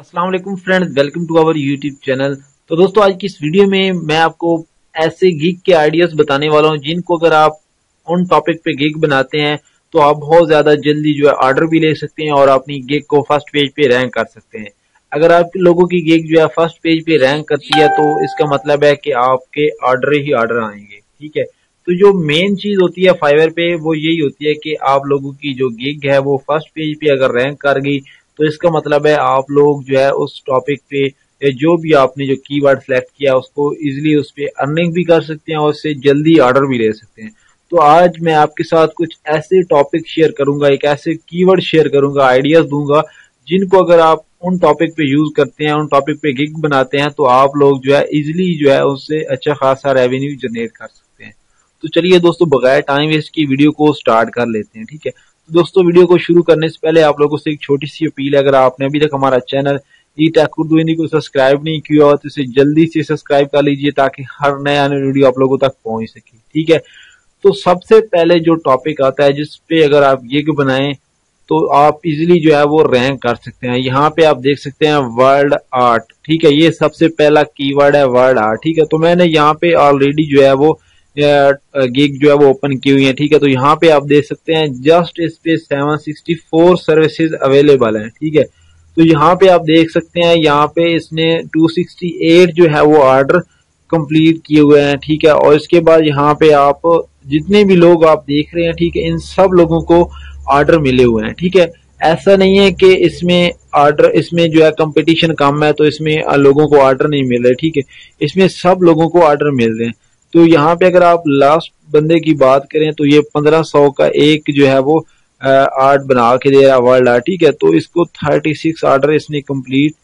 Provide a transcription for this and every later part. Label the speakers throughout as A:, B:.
A: अस्सलाम वालेकुम friends, welcome to our YouTube channel. तो दोस्तों, आज की इस वीडियो में मैं आपको ऐसे गिग के आइडियाज बताने वाला हूं जिनको अगर आप उन टॉपिक पे गिग बनाते हैं तो आप बहुत ज्यादा जल्दी जो है ऑर्डर भी ले सकते हैं और अपनी गिग को फर्स्ट पेज पे रैंक कर सकते हैं। अगर आप लोगों की गिग जो है फर्स्ट पेज पे रैंक करती है तो इसका मतलब है कि आपके ऑर्डर ही ऑर्डर आएंगे। ठीक है, तो जो मेन चीज होती है फाइवर पे वो यही होती है कि आप लोगों की जो गिग है वो फर्स्ट पेज पे अगर रैंक कर गई तो इसका मतलब है आप लोग जो है उस टॉपिक पे जो भी आपने जो कीवर्ड सेलेक्ट किया उसको इजीली उस पे अर्निंग भी कर सकते हैं और उससे जल्दी ऑर्डर भी ले सकते हैं। तो आज मैं आपके साथ कुछ ऐसे टॉपिक शेयर करूंगा, एक ऐसे कीवर्ड शेयर करूंगा, आइडियाज दूंगा जिनको अगर आप उन टॉपिक पे यूज करते हैं, उन टॉपिक पे गिग बनाते हैं तो आप लोग जो है इजिली जो है उससे अच्छा खासा रेवेन्यू जनरेट कर सकते हैं। तो चलिए दोस्तों, बगैर टाइम वेस्ट की वीडियो को स्टार्ट कर लेते हैं। ठीक है, तो दोस्तों वीडियो को शुरू करने से पहले आप लोगों से एक छोटी सी अपील है, अगर आपने अभी तक हमारा चैनल ई टेक उर्दू हिंदी को सब्सक्राइब नहीं किया हो तो इसे जल्दी से सब्सक्राइब कर लीजिए ताकि हर नया वीडियो आप लोगों तक पहुंच सके। ठीक है, तो सबसे पहले जो टॉपिक आता है जिस पे अगर आप गिग बनाएं तो आप इजीली जो है वो रैंक कर सकते हैं। यहाँ पे आप देख सकते हैं वर्ल्ड आर्ट। ठीक है, ये सबसे पहला कीवर्ड है वर्ल्ड आर्ट। ठीक है, तो मैंने यहाँ पे ऑलरेडी जो है वो गिग जो है वो ओपन की हुई है। ठीक है, तो यहाँ पे आप देख सकते हैं जस्ट इस पे 764 सर्विसेज अवेलेबल हैं। ठीक है, तो यहाँ पे आप देख सकते हैं यहाँ पे इसने 268 जो है वो ऑर्डर कंप्लीट किए हुए हैं। ठीक है, और इसके बाद यहाँ पे आप जितने भी लोग आप देख रहे हैं, ठीक है, इन सब लोगों को ऑर्डर मिले हुए हैं। ठीक है, ऐसा नहीं है कि इसमें ऑर्डर, इसमें जो है कंपटीशन कम है तो इसमें लोगों को ऑर्डर नहीं मिल रहे। ठीक है, इसमें सब लोगों को ऑर्डर मिल रहे हैं। तो यहाँ पे अगर आप लास्ट बंदे की बात करें तो ये 1500 का एक जो है वो आर्ट बना के दे रहा है वर्ल्ड आर्ट। ठीक है, तो इसको 36 ऑर्डर इसने कंप्लीट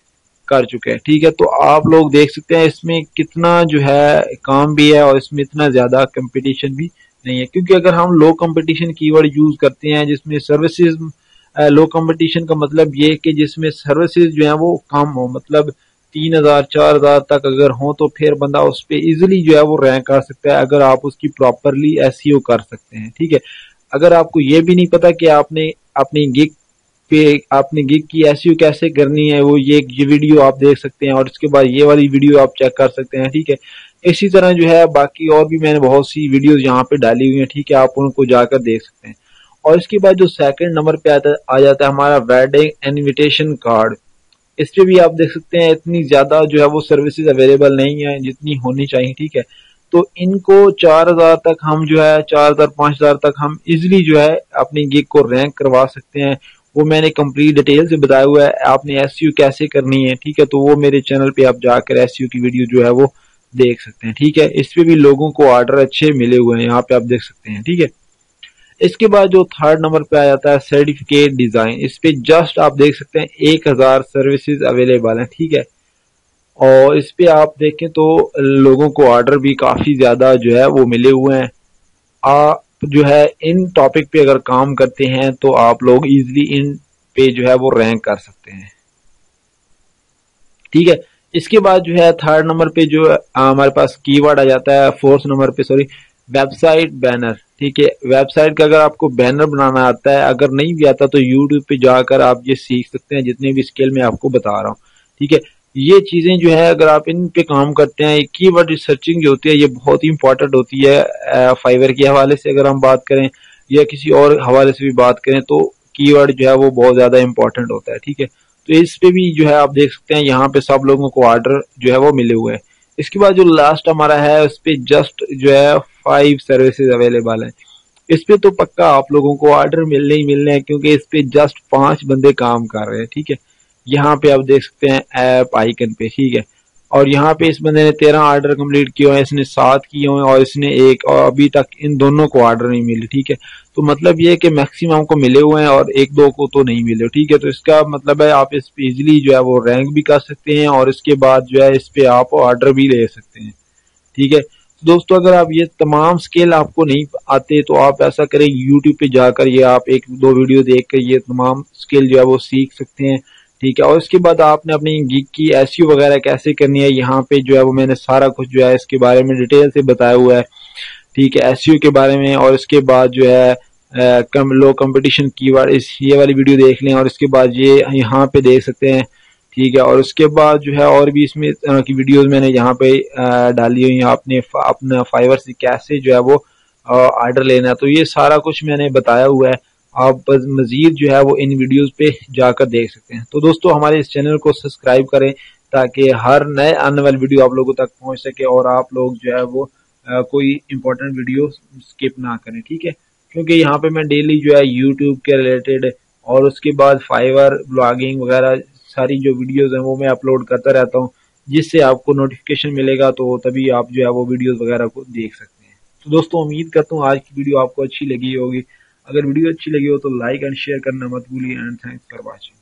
A: कर चुके हैं। ठीक है, तो आप लोग देख सकते हैं इसमें कितना जो है काम भी है और इसमें इतना ज्यादा कंपटीशन भी नहीं है, क्योंकि अगर हम लो कंपटीशन कीवर्ड यूज करते हैं जिसमें सर्विसेज, लो कंपटीशन का मतलब ये कि जिसमें सर्विसेज जो है वो कम हो, मतलब 3000 4000 तक अगर हो तो फिर बंदा उस पर इजिली जो है वो रैंक कर सकता है अगर आप उसकी प्रॉपरली एसईओ कर सकते हैं। ठीक है, अगर आपको ये भी नहीं पता कि आपने अपनी गिग पे आपने गिग की एसईओ कैसे करनी है, वो ये वीडियो आप देख सकते हैं और इसके बाद ये वाली वीडियो आप चेक कर सकते हैं। ठीक है, इसी तरह जो है बाकी और भी मैंने बहुत सी वीडियोस यहाँ पे डाली हुई हैं। ठीक है, आप उनको जाकर देख सकते हैं। और इसके बाद जो सेकंड नंबर पे आ जाता है हमारा वेडिंग इनविटेशन कार्ड। इस पे भी आप देख सकते हैं इतनी ज्यादा जो है वो सर्विसेज अवेलेबल नहीं है जितनी होनी चाहिए। ठीक है, तो इनको 4000 तक हम जो है 4000 5000 तक हम इजिली जो है अपनी गिग को रैंक करवा सकते हैं। वो मैंने कंप्लीट डिटेल से बताया हुआ है आपने एसईओ कैसे करनी है। ठीक है, तो वो मेरे चैनल पे आप जाकर एसईओ की वीडियो जो है वो देख सकते हैं। ठीक है, इस पे भी लोगों को ऑर्डर अच्छे मिले हुए हैं, यहाँ पे आप देख सकते हैं। ठीक है, इसके बाद जो थर्ड नंबर पे आ जाता है सर्टिफिकेट डिजाइन। इस पे जस्ट आप देख सकते हैं 1000 सर्विसेज अवेलेबल हैं। ठीक है, और इस पे आप देखें तो लोगों को ऑर्डर भी काफी ज्यादा जो है वो मिले हुए हैं। आप जो है इन टॉपिक पे अगर काम करते हैं तो आप लोग इजिली इन पे जो है वो रैंक कर सकते हैं। ठीक है, इसके बाद जो है थर्ड नंबर पे जो हमारे पास कीवर्ड आ जाता है, फोर्थ नंबर पे सॉरी, वेबसाइट बैनर। ठीक है, वेबसाइट का अगर आपको बैनर बनाना आता है, अगर नहीं भी आता तो यूट्यूब पे जाकर आप ये सीख सकते हैं जितने भी स्किल मैं आपको बता रहा हूँ। ठीक है, ये चीजें जो है अगर आप इन पे काम करते हैं, कीवर्ड रिसर्चिंग जो होती है ये बहुत ही इंपॉर्टेंट होती है। फाइवर के हवाले से अगर हम बात करें या किसी और हवाले से भी बात करें तो कीवर्ड जो है वो बहुत ज्यादा इंपॉर्टेंट होता है। ठीक है, तो इस पे भी जो है आप देख सकते हैं यहाँ पे सब लोगों को ऑर्डर जो है वो मिले हुए हैं। इसके बाद जो लास्ट हमारा है उस पे जस्ट जो है 5 सर्विसेज अवेलेबल है। इस पे तो पक्का आप लोगों को ऑर्डर मिलने ही मिलने हैं क्योंकि इस पे जस्ट 5 बंदे काम कर रहे हैं। ठीक है, यहाँ पे आप देख सकते हैं ऐप आइकन पे। ठीक है, और यहाँ पे इस बंदे ने 13 ऑर्डर कंप्लीट किए हुए हैं, इसने 7 किए हुए हैं और इसने एक, और अभी तक इन दोनों को ऑर्डर नहीं मिले। ठीक है, तो मतलब ये है कि मैक्सिमम को मिले हुए हैं और एक दो को तो नहीं मिले। ठीक है, तो इसका मतलब है आप इस पे इजिली जो है वो रैंक भी कर सकते हैं और इसके बाद जो है इस पे आप ऑर्डर भी ले सकते हैं। ठीक है, तो दोस्तों अगर आप ये तमाम स्किल आपको नहीं आते तो आप ऐसा करें यूट्यूब पे जाकर ये आप एक दो वीडियो देख कर ये तमाम स्किल जो है वो सीख सकते हैं। ठीक है, और इसके बाद आपने अपनी गिग की एसईओ वगैरह कैसे करनी है यहाँ पे जो है वो मैंने सारा कुछ जो है इसके बारे में डिटेल से बताया हुआ है। ठीक है, एसईओ के बारे में, और इसके बाद जो है लो कंपटीशन कीवर्ड, इस ये वाली वीडियो देख लें और इसके बाद ये यहाँ पे देख सकते हैं। ठीक है। और उसके बाद जो है और भी इसमें की वीडियोस मैंने यहाँ पे डाली हुई हैं। आपने अपना फाइवर से कैसे जो है वो ऑर्डर लेना है, तो ये सारा कुछ मैंने बताया हुआ है। आप बस मजीद जो है वो इन वीडियोस पे जाकर देख सकते हैं। तो दोस्तों हमारे इस चैनल को सब्सक्राइब करें ताकि हर नए आने वाली वीडियो आप लोगों तक पहुंच सके और आप लोग जो है वो कोई इंपॉर्टेंट वीडियो स्किप ना करें, ठीक है। क्योंकि यहाँ पे मैं डेली जो है यूट्यूब के रिलेटेड और उसके बाद फाइवर ब्लॉगिंग वगैरह सारी जो वीडियोस हैं वो मैं अपलोड करता रहता हूँ, जिससे आपको नोटिफिकेशन मिलेगा, तो तभी आप जो है वो वीडियोस वगैरह को देख सकते हैं। तो दोस्तों उम्मीद करता हूँ आज की वीडियो आपको अच्छी लगी होगी। अगर वीडियो अच्छी लगी हो तो लाइक एंड शेयर करना मत भूलिए एंड थैंक्स फॉर वॉचिंग।